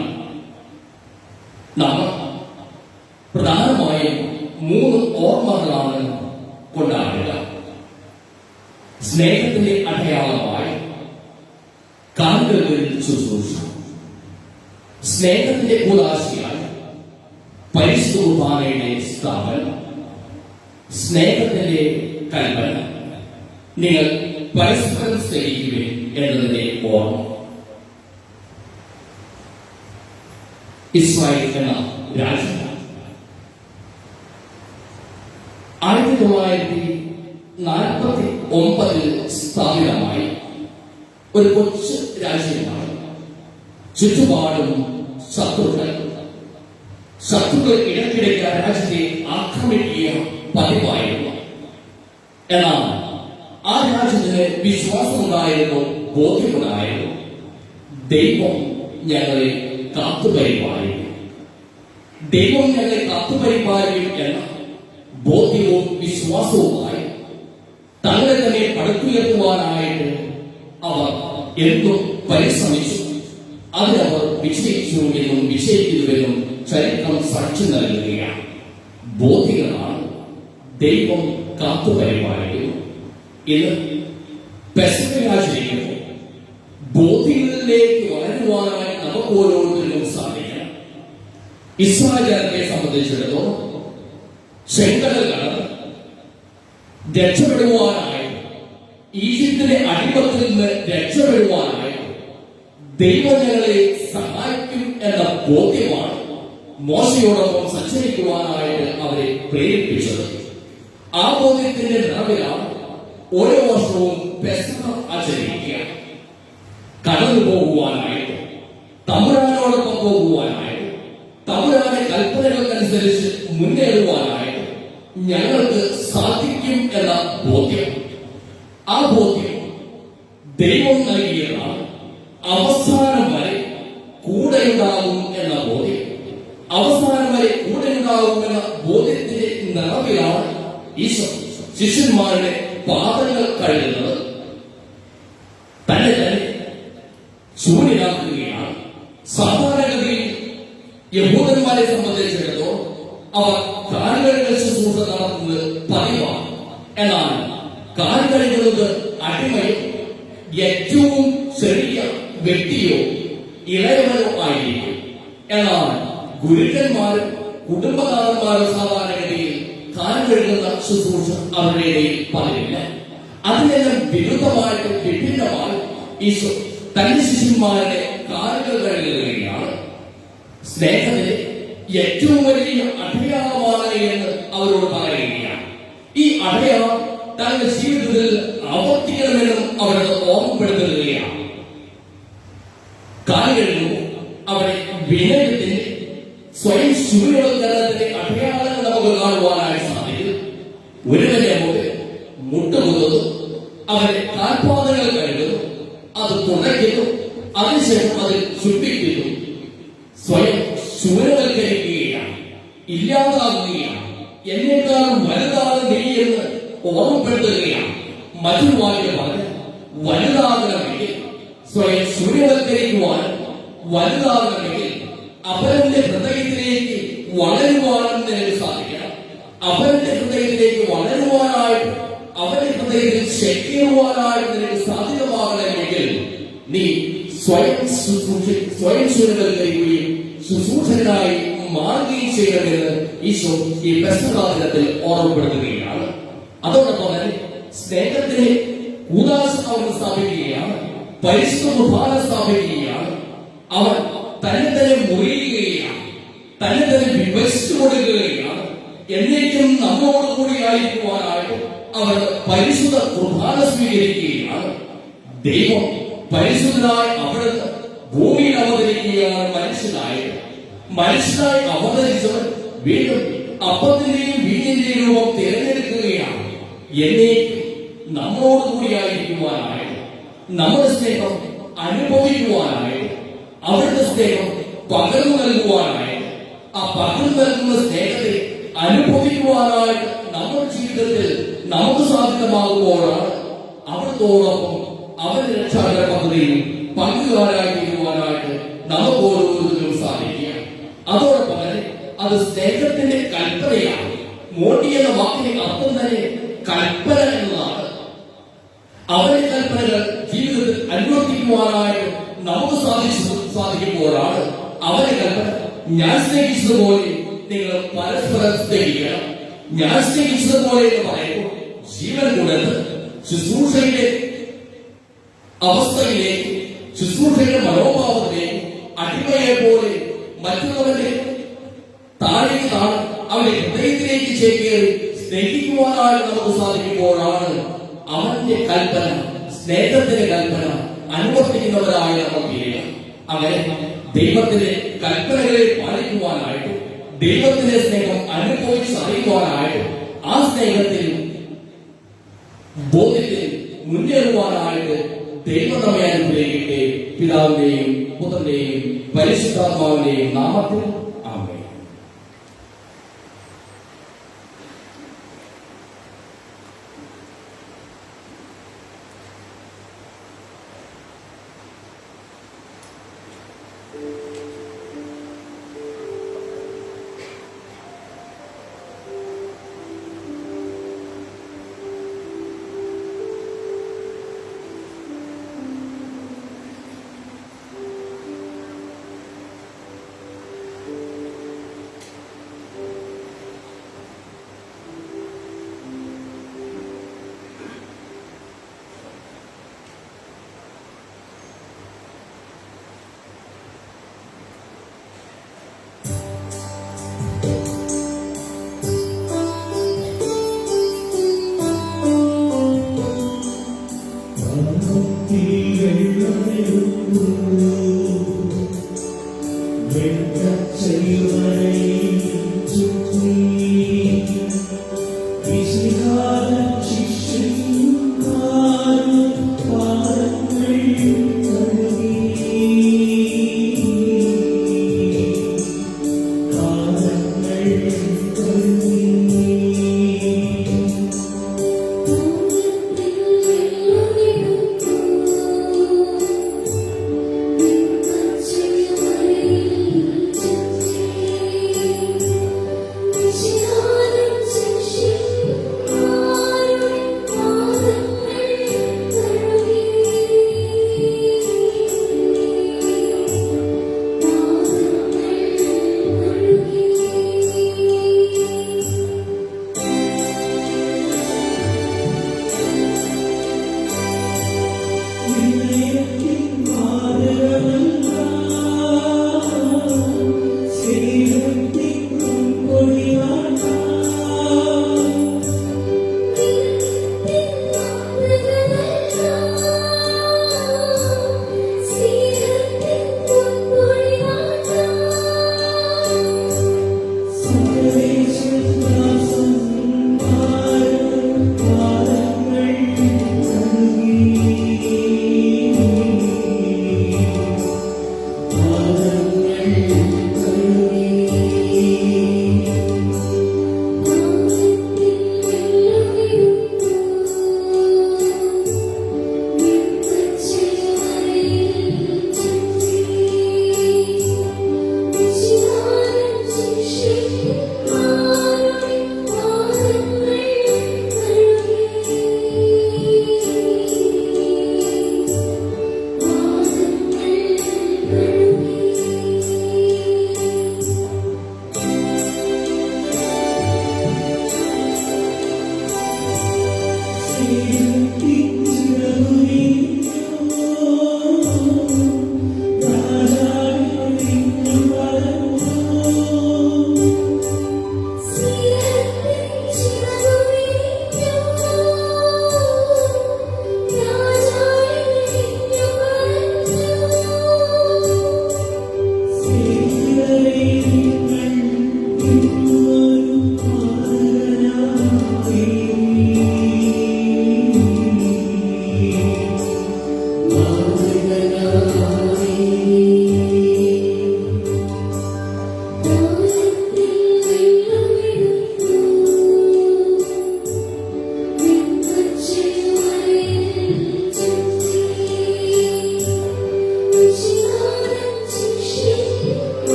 നമ്മൾ പ്രധാനമായും 3 ഓർമ്മകളാണ് കൊണ്ടാടുക. സ്നേഹത്തിന്റെ അടയാളമായി കാൽകളിൽ ശുശ്രൂഷ, സ്നേഹത്തിന്റെ ഉദാശയായി പരിശുദ്ധ കുർബാനയുടെ സ്ഥാപനം, സ്നേഹത്തിന്റെ കൽപ്പന, നിങ്ങൾ പരസ്പരം സ്നേഹിക്കുവിൻ എന്നതിന്റെ ഓർമ്മ. ഇസ്രായേൽ എന്ന രാജ്യം 1949 സ്ഥാപിതമായി ഒരു കൊച്ചു രാജ്യമാണ്. ചുറ്റുപാടും ശത്രുക്കൾ ഇടയ്ക്കിടയ്ക്ക് രാജ്യത്തെ ആക്രമിക്കുക പതിവായിരുന്നു. എന്നാൽ ആ രാജ്യത്തിന് വിശ്വാസമുണ്ടായിരുന്നു, ബോധ്യമുണ്ടായിരുന്നു. ദൈവം ഞങ്ങളെ കാത്തുപരിപാലിക്കും, ദൈവം ഞങ്ങളെ കാത്തുപരിപാലിക്കും എന്ന ബോധ്യവും വിശ്വാസവുമായി തങ്ങളെ തന്നെ പടുത്തുയർത്തുവാനായിട്ട് അവർ എന്നും പരിശ്രമിച്ചു. അതിലവർ വിജയിച്ചു എന്നും വിജയിക്കുന്നുവെന്നും ചരിത്രം സാക്ഷ്യം നൽകുകയാണ്. ബോധ്യങ്ങളാണ് ദൈവം കാത്തുപരിപാലിക്കുന്നു. ഇന്ന് പെസഹ ആചരിക്കുന്നു. ബോധ്യങ്ങളിലേക്ക് വളരുവാനായി നമുക്ക് ഓരോരുത്തരും സാധിക്കണം. ഇസ്രായേലിനെ സംബന്ധിച്ചിടത്തോളം ചെങ്കടൽ കടന്ന് രക്ഷപ്പെടുവാനായി, ഈജിപ്തിലെ അടിമത്തിൽ നിന്ന് രക്ഷപ്പെടുവാനായി ദൈവം ഞങ്ങളെ സഹായിക്കും എന്ന ബോധ്യമാണ് മോശയോടൊപ്പം സഞ്ചരിക്കുവാനായിട്ട് അവരെ പ്രേരിപ്പിച്ചത്. ആ ബോധ്യത്തിന്റെ നിറവിലാണ് ഓരോ വർഷവും പെസഹ ആചരിക്കുക. കടന്നു പോകുവാനായിട്ട്, തമ്പുരാനോടൊപ്പം പോകുവാനായിട്ട്, തമ്പുരാന്റെ കൽപ്പനകൾക്കനുസരിച്ച് മുന്നേറുവാനായിട്ട് ഞങ്ങൾക്ക് സാധിക്കും എന്ന ബോധ്യം. ആ ബോധ്യം ദൈവം നൽകിയതാണ്. അവസാനം വരെ കൂടെയുണ്ടാകും എന്ന ബോധ്യം, അവസാനം വരെ കൂടെയുണ്ടാകും എന്ന ബോധ്യത്തിന്റെ നിറവിലാണ് ഈശോ ശിഷ്യന്മാരുടെ പാദങ്ങൾ കഴുകുന്നത്. തന്നെ തന്നെ ശൂന്യനാക്കുകയാണ്. സാധാരണഗതിയിൽ യഹൂദന്മാരെ സംബന്ധിച്ചിടത്തോളം അവർ കാൽകഴുകൽ ശുശ്രൂഷ നടത്തുന്നത് പതിവാണ്. എന്നാൽ കാൽകഴുകുന്നത് അടിമയോ ഏറ്റവും ചെറിയ വ്യക്തിയോ ഇളയവനോ ആയിരിക്കും. എന്നാൽ ഗുരുക്കന്മാരും കുടുംബനാഥന്മാരും സാധാരണഗതിയിൽ കാൽകഴുകുന്ന ശുശ്രൂഷ അവരുടെ ഇടയിൽ പതിവില്ല. അതിനെല്ലാം വിരുദ്ധമായിട്ട് വിഭിന്നമായി ഈശോ തന്റെ ശിഷ്യന്മാരുടെ കാലുകൾ കഴുകുകയാണ്. സ്നേഹത്തിന് ഏറ്റവും വലിയ അടയാളമാണ് എന്ന് അവരോട് പറയുകയാണ്. ഈ അടയാളം തങ്ങളുടെ ജീവിതത്തിൽ ആവർത്തിക്കണമെന്നും അവരോട് ഓർമ്മപ്പെടുത്തുകയാണ്. കാലുകളിലും അവരെ വിനയത്തിന്റെ സ്വയം ശൂന്യവൽക്കരണത്തിന്റെ അടയാളങ്ങൾ നമുക്ക് കാണുവാനായി സാധിക്കും. ഒരുവനെ നമുക്ക് മുട്ടുകുത്തുന്നു, അവരെ കാൽപാദങ്ങൾ കഴുകുന്നു, അത് തുടയ്ക്കുന്നു, അതിനുശേഷം അതിൽ ചുംബിക്കുന്നു. സ്വയം ശൂന്യവൽക്കരിക്കുകയാണ്, ഇല്ലാതാകുകയാണ്. എന്നേക്കാളും വലുതാണ് നീ എന്ന് ഓർമ്മപ്പെടുത്തുകയാണ്. മറ്റൊരു വാക്യം പറഞ്ഞ് വലുതാകണമെങ്കിൽ, സ്വയം ശൂന്യവൽക്കരിക്കുവാനും വലുതാകണമെങ്കിൽ അവരുടെ ഹൃദയത്തിലേക്ക് വളരുവാനും നിനക്ക് സാധിക്കണം. അവരുടെ ഹൃദയത്തിലേക്ക് വളരുവാനായിട്ട്, അവരുടെ ഹൃദയത്തിൽ ശക്തിയുവാനായിട്ട് നിനക്ക് സാധ്യമാകണമെങ്കിൽ നീ സ്വയം ശൂന്യവൽക്കരിക്കുകയും ശുശ്രൂഷകനായി മാറുകയും ചെയ്യണമെന്ന് ഈശോ ഈ പെസഹ ദിനത്തിൽ ഓർമ്മപ്പെടുത്തുകയാണ്. അതോടൊപ്പം തന്നെ സ്നേഹത്തിന് കൂദാശ അവൻ സ്ഥാപിക്കുകയാണ്, പരിശുദ്ധ കുർബാന സ്ഥാപിക്കുകയാണ്. അവൻ തന്നെ തന്നെ മുറിയുകയാണ്, തന്നെ തന്നെ വിഭജിച്ചു കൊടുക്കുകയാണ്. എന്നേക്കും നമ്മോട് കൂടിയായിരിക്കുവാനായിട്ട് അവർ പരിശുദ്ധ കുർബാന സ്വീകരിക്കുകയാണ്. ദൈവം പരിശുദ്ധനായി അവിടുന്ന് ഭൂമിയിൽ അവതരിക്കുകയാണ്. മനുഷ്യനായി അവതരിച്ചവൻ വീണ്ടും അപ്പത്തിന്റെയും വീഞ്ഞിന്റെയും രൂപം തിരഞ്ഞെടുക്കുകയാണ്. എന്നേക്കും നമ്മോട് കൂടിയായിരിക്കുവാനായിട്ട്, നമ്മുടെ സ്നേഹം അനുഭവിക്കുവാനായിട്ട്, അവിടുത്തെ സ്നേഹം പകർന്നു നൽകുവാനായിട്ട്, ആ പകർന്നു നൽകുന്ന സ്നേഹത്തെ അനുഭവിക്കുവാനായിട്ട് നമ്മുടെ ജീവിതത്തിൽ നമുക്ക് സാധ്യമാകുമ്പോഴാണ് അവിടത്തോടൊപ്പം അവരുടെ രക്ഷാകര പദ്ധതിയിൽ പങ്കുകാരായിരിക്കുവാനായിട്ട് നമുക്ക് ഓരോരുത്തരും സാധിക്കുക. അതോടൊപ്പം തന്നെ അത് സ്നേഹത്തിന്റെ കൽപ്പനയാണ്. മോട്ടി എന്ന വാക്കിന്റെ അർത്ഥം തന്നെ കൽപ്പന എന്നതാണ്. അവരുടെ കൽപ്പനകൾ ജീവിതത്തിൽ അനുവർത്തിക്കുവാനായിട്ട് നമുക്ക് സാധിക്കുമ്പോഴാണ് അവരുടെ കൽപ്പന ഞാൻ സ്നേഹിച്ചതുപോലെ നിങ്ങൾ പരസ്പരം സ്നേഹിക്കണം. ഞാൻ സ്നേഹിച്ചതുപോലെ എന്ന് പറയുമ്പോൾ ജീവൻ കൊടുത്ത് ശുശ്രൂഷയുടെ അവസ്ഥയിലേക്ക്, ശുശ്രൂഷയുടെ മനോഭാവത്തിലേക്ക് അടിമയെ പോലെ മറ്റുള്ളവരുടെ താഴേക്ക് അവരുടെ ഹൃദയത്തിലേക്ക് ചേക്കേറി സ്നേഹിക്കുവാനായി നമുക്ക് സാധിക്കുമ്പോഴാണ് അവന്റെ കൽപ്പന, സ്നേഹത്തിന്റെ കൽപ്പന അനുവർത്തിക്കുന്നവരായി നമ്മൾ തീരുക. അങ്ങനെ ദൈവത്തിന്റെ കൽപ്പനകളെ പാലിക്കുവാനായിട്ട്, ദൈവത്തിന്റെ സ്നേഹം അനുഭവിച്ച് അറിയുവാനായിട്ട്, ആ സ്നേഹത്തിൽ ബോധ്യത്തിൽ മുന്നേറുവാനായിട്ട് ദൈവം നമ്മെ അനുഗ്രഹിക്കട്ടെ. പിതാവിന്റെയും പുത്രന്റെയും പരിശുദ്ധാത്മാവിന്റെയും നാമത്തിൽ ആമേൻ.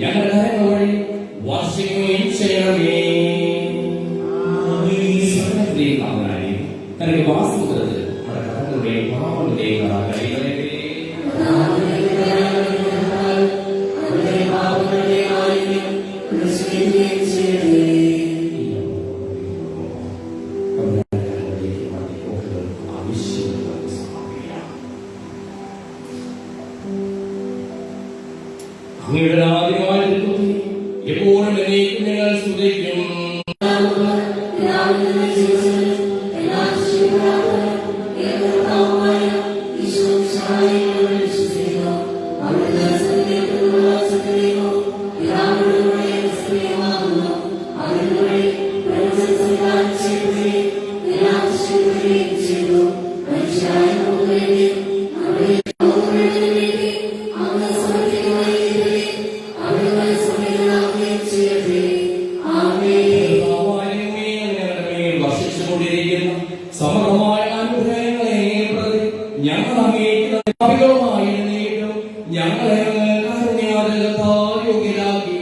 ഞങ്ങളുടെ കരങ്ങൾ വഴി വർഷിക്കുകയും ചെയ്യണമേ. തനിക്ക് വാസ്തുതത്തിൽ നമ്മുടെ കടകളുടെയും പാപങ്ങളുടെയും കൈകളെ അങ്ങയുടെ ആദ്യമായ എപ്പോഴും എന്നേക്കും ഞങ്ങൾ സ്തുതിക്കും. സമഗ്രമായ അനുഗ്രഹങ്ങളെ പ്രതി ഞങ്ങൾ അങ്ങേക്കുമായിരുന്നു ഞങ്ങളെ യോഗ്യരാക്കി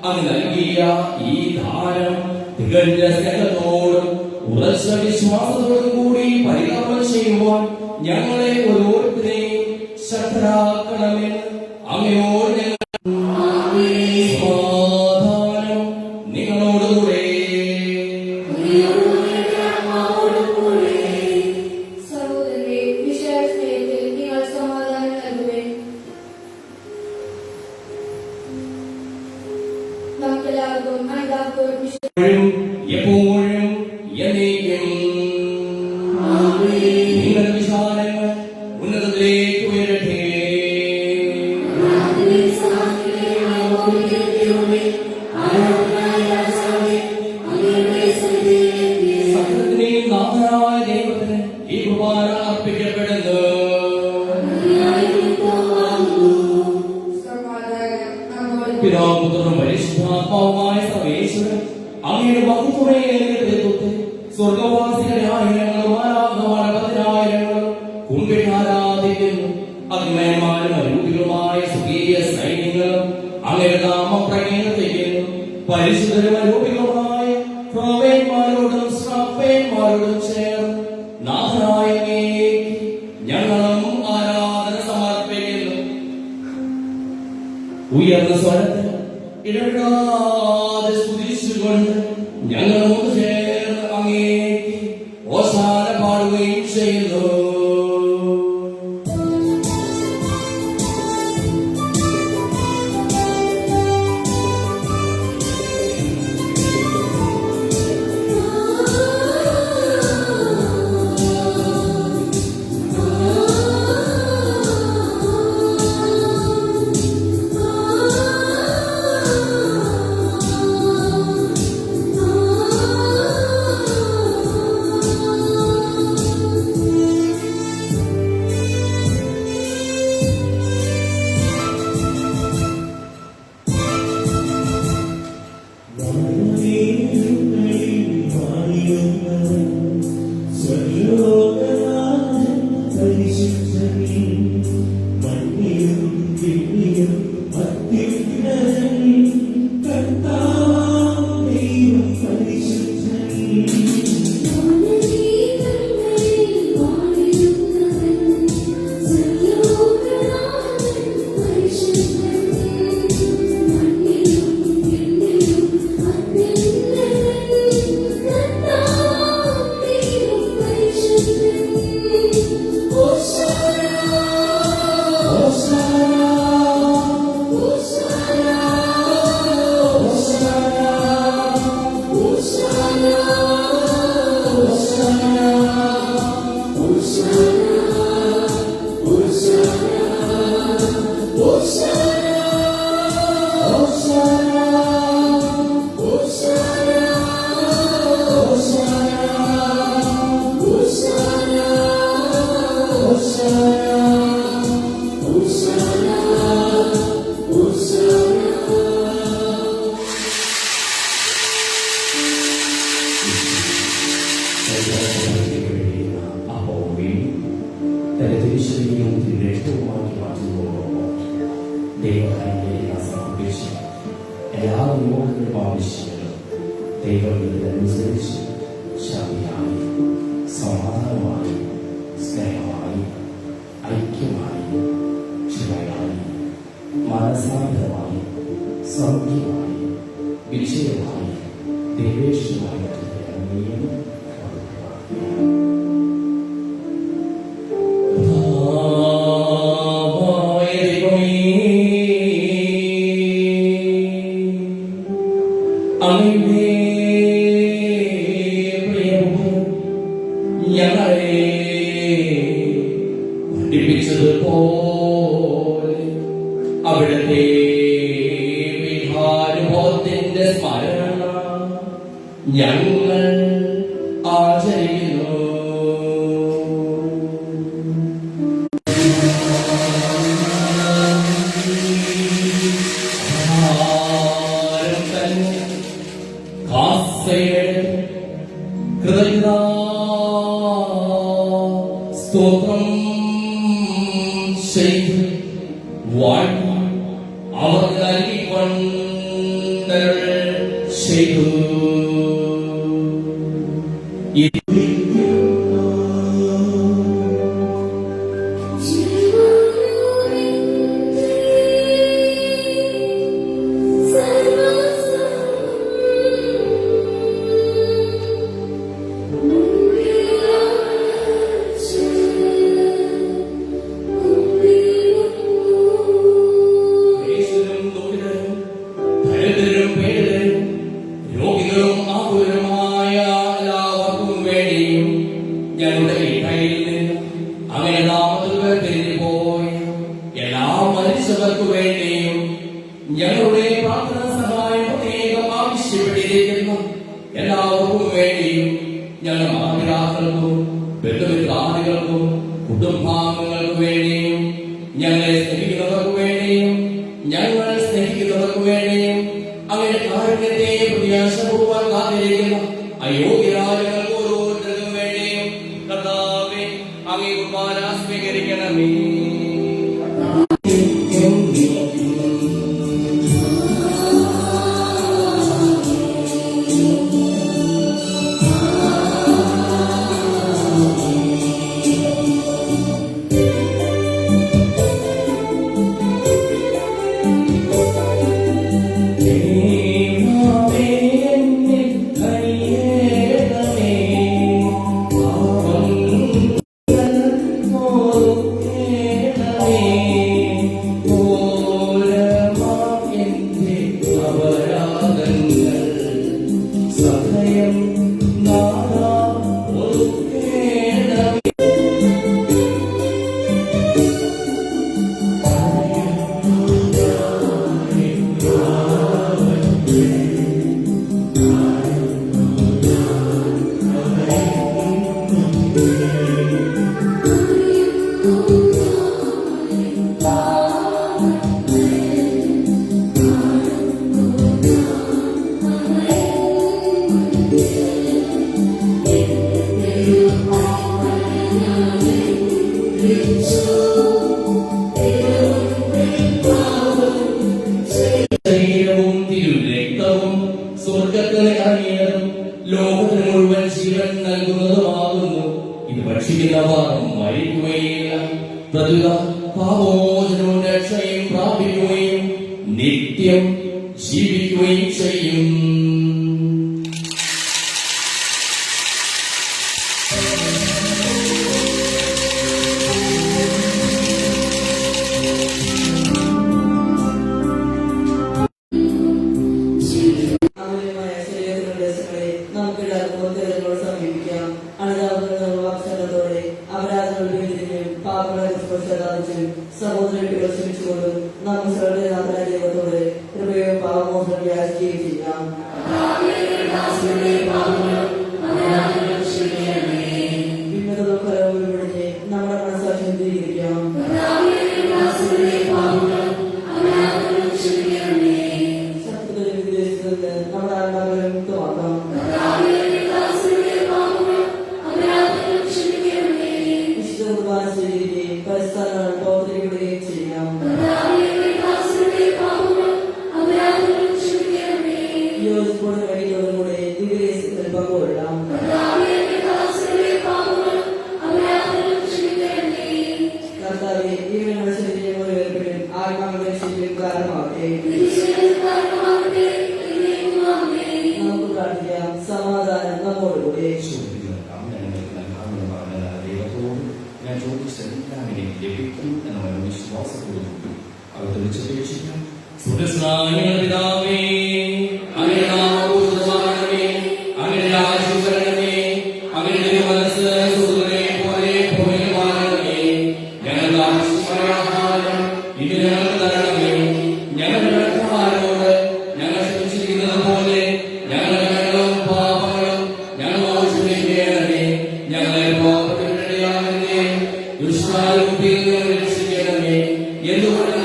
അങ്ങ് നൽകിയ ഈ ദാനം തികഞ്ഞ സ്നേഹത്തോടും ഉറച്ച വിശ്വാസത്തോടും കൂടി പരികർമ്മം ചെയ്യുവാൻ ഞങ്ങളെ ഓരോരുത്തരെയും ശക്തരാക്കണമെന്ന് അങ്ങയോട് ഞങ്ങൾ സമാധാനം നിങ്ങളോടുകൂടെ. എപ്പോഴും എന്നേക്കും നിങ്ങളുടെ വിചാരങ്ങൾ ഉന്നതത്തിലേക്ക് ഉയരട്ടെ. സകലത്തിനെയും നാഥനായ ദൈവത്തിന് ഈ കുർബാന അർപ്പിക്കപ്പെടുന്നു. പിതാപുത്രനും പരിശുദ്ധാത്മാവുമായ സർവേശ്വരൻ അങ്ങയുടെ ബഹുമേറിയ നേതൃത്വത്തിൽ സ്വർഗവാസികളായ ഞങ്ങളും ആരാധനായിരങ്ങളും കുമ്പിട്ട് ആരാധിക്കുന്നു. അഗ്നയന്മാരും അരൂപികളുമായ സ്വകീയ സൈന്യങ്ങളും അങ്ങയുടെ നാമം പ്രകീർത്തിക്കുന്നു. പരിശുദ്ധരും അരൂപികളുമായ പ്രവീന്മാരോടും ശ്രപ്പന്മാരോടും ചേർന്ന് നാഥനായ ഞങ്ങളും ആരാധന സമർപ്പിക്കുന്നു. ഉയർന്ന സ്വരത്തിൽ ഇടപെടാതെ സ്തുതിച്ചുകൊണ്ട് ഞങ്ങൾ ഒന്ന് ചേർന്ന് അങ്ങേക്ക് ഓശാന പാടുകയും ചെയ്യുന്നു. Oh എല്ലാ നിയോഗങ്ങളും ആവശ്യങ്ങളും ദൈവത്തിനനുസരിച്ച് ശാന്തിയായി, സമാധാനമായി, സ്നേഹമായി, ഐക്യമായി, ക്ഷമയായി, മനസാന്തരമായി, സൗഖ്യമായി, വിജയമായി, ദേവേശമായി ഞങ്ങളെ പഠിപ്പിച്ചതുപോലെ അവിടുത്തെ വിഹാനുഭവത്തിന്റെ സ്മരണ ഞങ്ങൾ ആചരിക്കുന്നു. സ്തോത്രം ചെയ്ത് വാഴ്ത്തി അവർ നൽകിക്കൊണ്ട് ചെയ്തു. ഞങ്ങളുടെ ഇടയിൽ നിന്ന് അങ്ങനെ നാമത്തിൽ തിരിഞ്ഞു പോയ എല്ലാ മനുഷ്യർക്കു വേണ്ടിയും ഞങ്ങളുടെ പ്രാർത്ഥന സഹായം പ്രത്യേകം ആവശ്യപ്പെട്ടിരിക്കുന്നു. എല്ലാവർക്കും വേണ്ടിയും ഞങ്ങളുടെ മാതാപിതാക്കൾക്കും ബന്ധുമിത്രാദികൾക്കും കുടുംബാംഗങ്ങൾക്ക് വേണ്ടിയും ഞങ്ങളെ സ്നേഹിക്കുന്നവർക്ക് വേണ്ടിയും ഞങ്ങൾ സ്നേഹിക്കുന്നവർക്ക് വേണ്ടിയും അങ്ങനെ കാരുണ്യത്തെ പ്രത്യാശപൂർവ്വം കാത്തിരിക്കുന്ന അയോഗ്യരായ ഓരോരുത്തർക്കും വേണ്ടിയും കർത്താവേ അങ്ങേ കുർബാന സ്വീകരിക്കണമേ. സ്വർഗത്തിലെ അറിയണം ലോകത്തിന് മുഴുവൻ ജീവൻ നൽകുന്നതുമാകുന്നു. ഇത് ഭക്ഷിക്കുന്നവർ മരിക്കുകയില്ല, പ്രതുക പാപോചനവും രക്ഷയും പ്രാപിക്കുകയും നിത്യം ജീവിക്കുകയും ചെയ്യും. സഹോദരങ്ങളെ ക്ഷമിച്ചുകൊണ്ടും നമുക്ക് സർവ്വനാഥനായ ദൈവത്തോടെ കൃപയോ പാപമോചനം യാചിക്കുകയും ചെയ്യാം. ഭിന്നതകരവും വിളിച്ച് നമ്മുടെ മനസ്സാക്ഷി ശുദ്ധീകരിക്കാം. ശത്രുക്കളെ വിദേശത്ത് നമ്മുടെ ആത്മാക്കളെ മുക്തമാക്കാം. വിശുദ്ധ കുർബാന സ്വീകരിക്കുകയും പരിസ്ഥാനങ്ങൾ പ്രവർത്തിക്കുകയും ചെയ്യാം. നമ്മോടുകൂടി. ദൈവത്തോട് ഞാൻ ചോദിച്ചതെല്ലാം എനിക്ക് ലഭിക്കും എന്നുള്ള വിശ്വാസത്തോടുകൂടി അവർ വിളിച്ചപേക്ഷിക്കാം. പിതാവേ, അങ്ങയുടെ നാമം പൂജിതമാകണമേ, അങ്ങയുടെ രാജ്യം വരണമേ, അങ്ങയുടെ മനസ്സ് സൂര്യനെ പോലെ ഭൂമിയിലുമാകണമേ. ഞങ്ങൾക്ക് ആവശ്യമായ ആഹാരം ഇന്ന് ഞങ്ങൾക്ക് തരണമേ. ഞങ്ങളുടെ കടക്കാരോട് ഞങ്ങൾ ക്ഷമിച്ചിരിക്കുന്നത് പോലെ ഞങ്ങളുടെ പാപങ്ങളും ഞങ്ങളോട് ക്ഷമിക്കണമേ. ഞങ്ങളെ പാപത്തിനിടയാകരുതേ, ദുഷ്ടാരൂപിയിൽ നിന്ന് രക്ഷിക്കണമേ. എന്തുകൊണ്ട്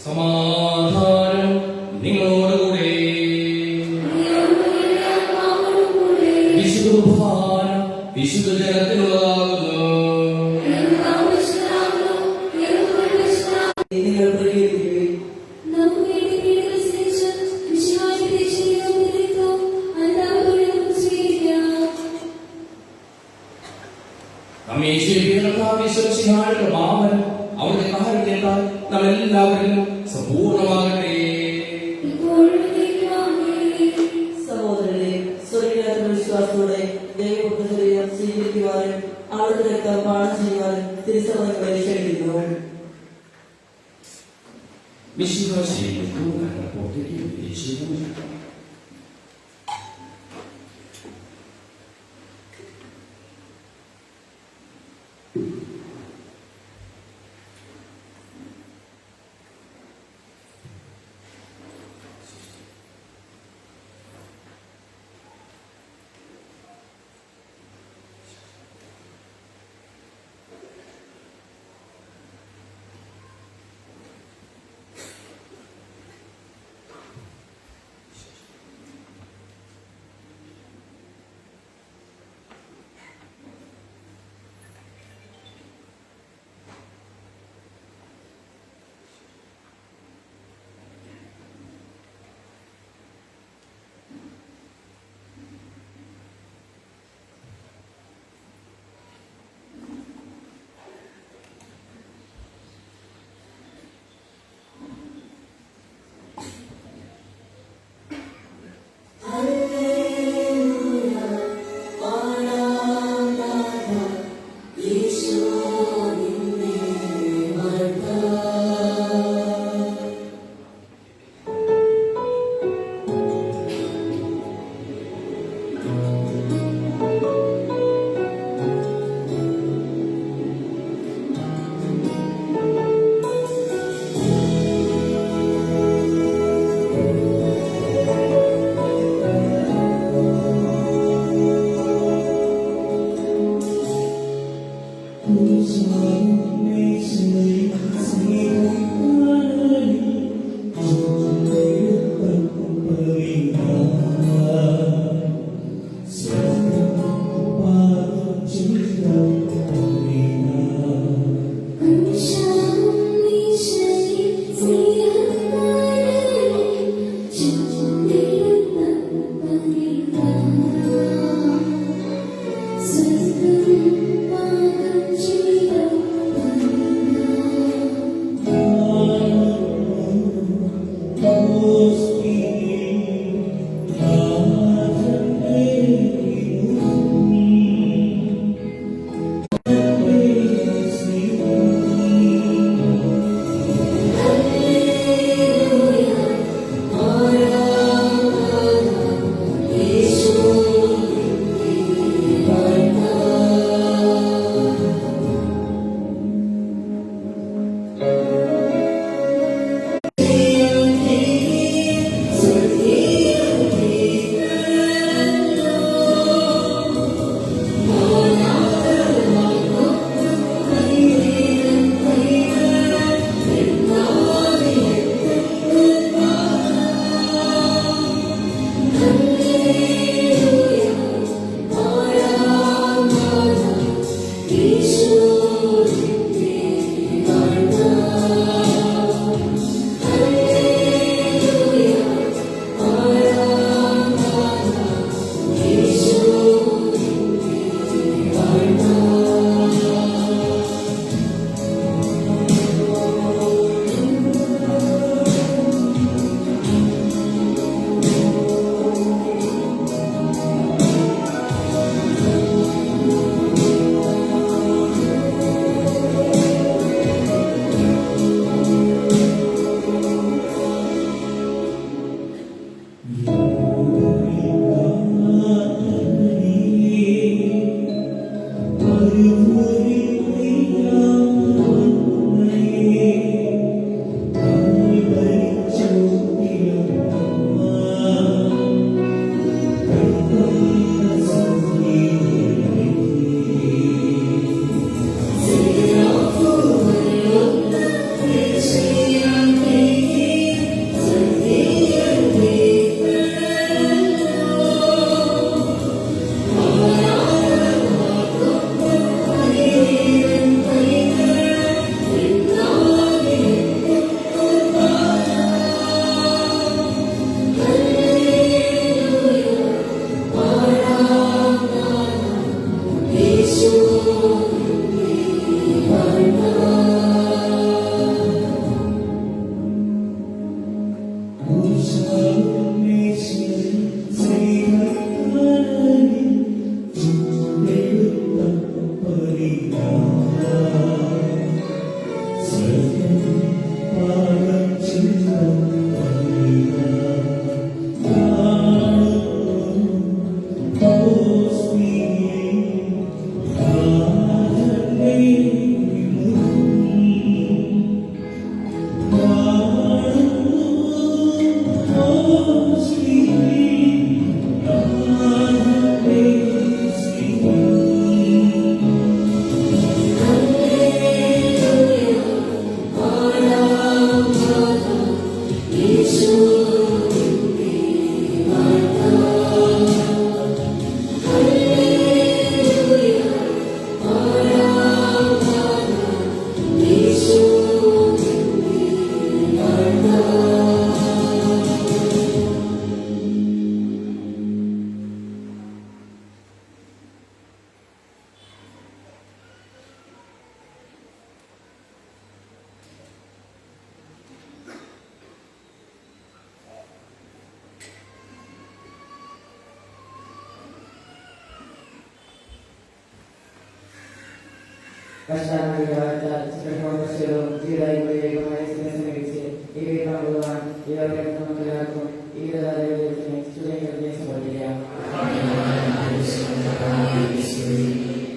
സമാധാനം നിങ്ങളോടുകൂടെ. വിശുദ്ധ കുർബാന വിശുദ്ധ ജനത്തിനുള്ളതാകുന്നു. നിങ്ങൾ പ്രകീർത്തിക്കുകയും നമ്മെ വിശ്വസിഹായുടെ മാമൻ അവരുടെ കാരണത്തേക്കാൾ നമ്മളെല്ലാവരിലും സമ്പൂർണ്ണമാകട്ടെ. സഹോദരനെ, സ്വർഗീയത്തിലുള്ള വിശ്വാസത്തോടെ ദൈവപുത്രശരീരം സ്വീകരിക്കുവാനും അവിടുത്തെ രക്തം പാനം ചെയ്യുവാനും തിരുസഭകളെ ക്ഷണിക്കുന്നു. വിശ്വാസികൾക്ക് പുറത്തേക്ക് വിദേശീയമില്ല. Thank you. കഷ്ടാനുഭവത്താൽ ചിത്രപ്രദർശനവും ജീവനായി സമീപിച്ച് ഈ പങ്കുവാൻ ഇവരുടെ നമുക്കെല്ലാവർക്കും ഈ ദൈവത്തിന് സ്തുതിയെ സമർപ്പിക്കാം.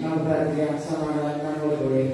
നമുക്ക് പ്രാർത്ഥിക്കാം. സമാധാനം നമ്മോടുകൂടി.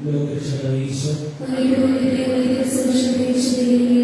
ലോകരക്ഷകനായ ഈശോ ും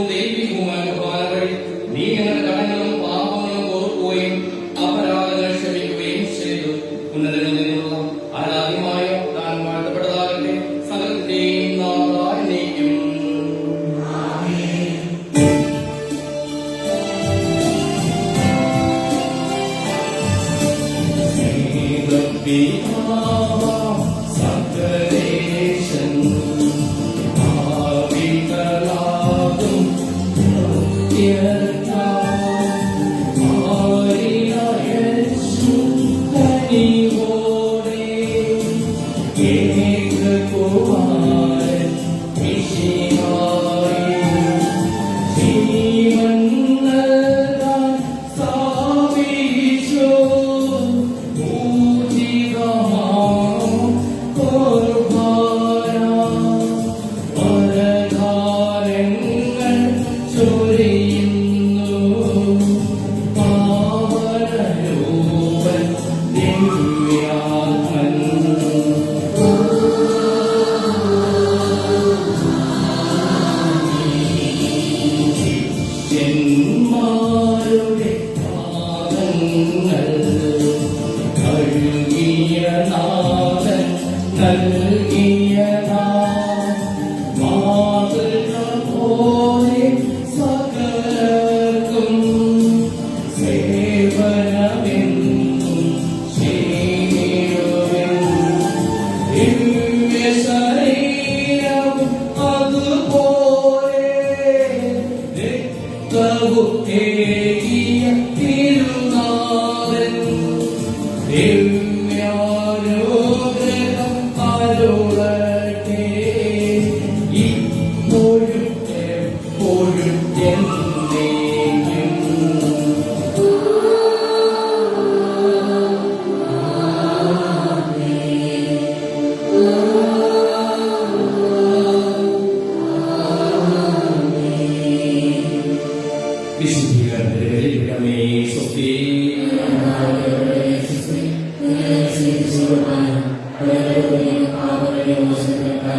ദൈവികവുമായ കുർബാന വഴി നീ ഞങ്ങളുടെ കടങ്ങളും പാപങ്ങളും ഓർക്കുകയും അപരാധങ്ങൾ ക്ഷമിക്കുകയും ചെയ്തു. ഉന്നതങ്ങളിൽ നിന്നുള്ള ആരാധ്യമായ താൻ വാഴ്ത്തപ്പെട്ടതാകട്ടെ. സകലത്തിന്റെയും നാഥാനേക്കും. വിശുദ്ധീകരണത്തിന്റെ